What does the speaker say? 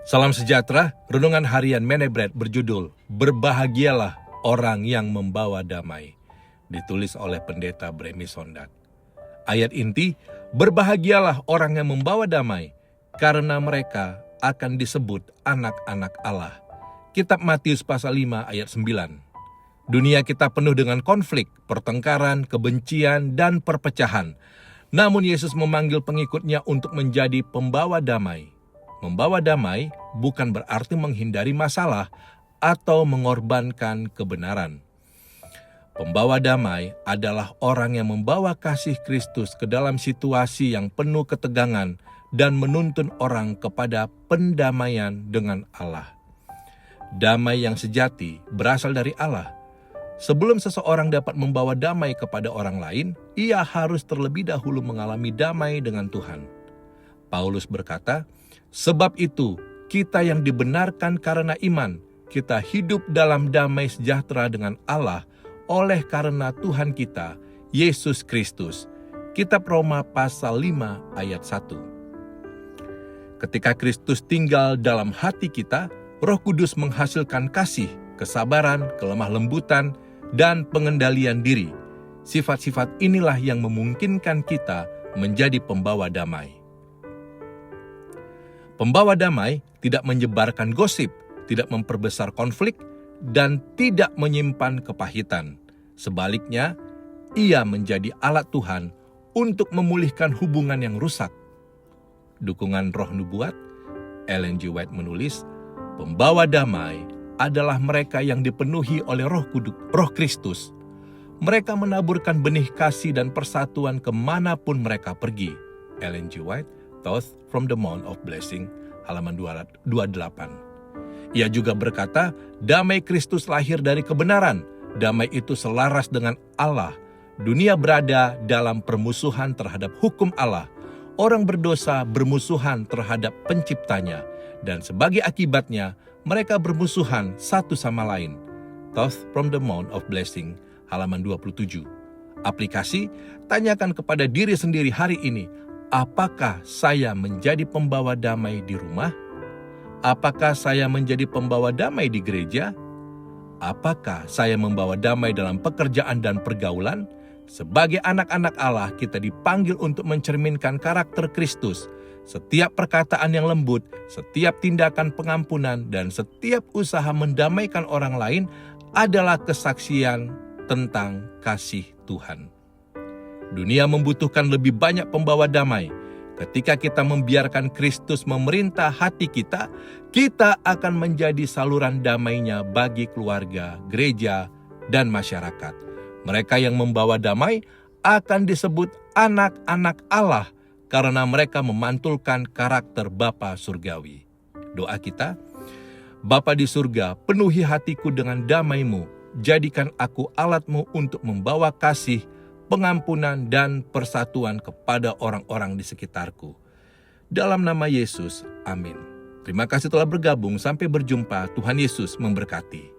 Salam sejahtera, renungan harian Menebret berjudul Berbahagialah orang yang membawa damai, ditulis oleh Pendeta Bremi Sondat. Ayat inti, berbahagialah orang yang membawa damai, karena mereka akan disebut anak-anak Allah. Kitab Matius pasal 5 ayat 9. Dunia kita penuh dengan konflik, pertengkaran, kebencian, dan perpecahan. Namun Yesus memanggil pengikutnya untuk menjadi pembawa damai. Membawa damai bukan berarti menghindari masalah atau mengorbankan kebenaran. Pembawa damai adalah orang yang membawa kasih Kristus ke dalam situasi yang penuh ketegangan dan menuntun orang kepada pendamaian dengan Allah. Damai yang sejati berasal dari Allah. Sebelum seseorang dapat membawa damai kepada orang lain, ia harus terlebih dahulu mengalami damai dengan Tuhan. Paulus berkata, sebab itu, kita yang dibenarkan karena iman, kita hidup dalam damai sejahtera dengan Allah oleh karena Tuhan kita, Yesus Kristus. Kitab Roma pasal 5 ayat 1. Ketika Kristus tinggal dalam hati kita, Roh Kudus menghasilkan kasih, kesabaran, kelemah lembutan, dan pengendalian diri. Sifat-sifat inilah yang memungkinkan kita menjadi pembawa damai. Pembawa damai tidak menyebarkan gosip, tidak memperbesar konflik, dan tidak menyimpan kepahitan. Sebaliknya, ia menjadi alat Tuhan untuk memulihkan hubungan yang rusak. Dukungan Roh Nubuat, Ellen G. White menulis, pembawa damai adalah mereka yang dipenuhi oleh Roh Kristus. Mereka menaburkan benih kasih dan persatuan kemanapun mereka pergi. Ellen G. White, Thoughts from the Mount of Blessing, halaman 28. Ia juga berkata, damai Kristus lahir dari kebenaran. Damai itu selaras dengan Allah. Dunia berada dalam permusuhan terhadap hukum Allah. Orang berdosa bermusuhan terhadap penciptanya. Dan sebagai akibatnya, mereka bermusuhan satu sama lain. Thoughts from the Mount of Blessing, halaman 27. Aplikasi, tanyakan kepada diri sendiri hari ini, apakah saya menjadi pembawa damai di rumah? Apakah saya menjadi pembawa damai di gereja? Apakah saya membawa damai dalam pekerjaan dan pergaulan? Sebagai anak-anak Allah, kita dipanggil untuk mencerminkan karakter Kristus. Setiap perkataan yang lembut, setiap tindakan pengampunan, dan setiap usaha mendamaikan orang lain adalah kesaksian tentang kasih Tuhan. Dunia membutuhkan lebih banyak pembawa damai. Ketika kita membiarkan Kristus memerintah hati kita, kita akan menjadi saluran damainya bagi keluarga, gereja, dan masyarakat. Mereka yang membawa damai akan disebut anak-anak Allah karena mereka memantulkan karakter Bapa Surgawi. Doa kita, Bapa di surga, penuhi hatiku dengan damai-Mu, jadikan aku alat-Mu untuk membawa kasih, pengampunan, dan persatuan kepada orang-orang di sekitarku. Dalam nama Yesus, amin. Terima kasih telah bergabung, sampai berjumpa, Tuhan Yesus memberkati.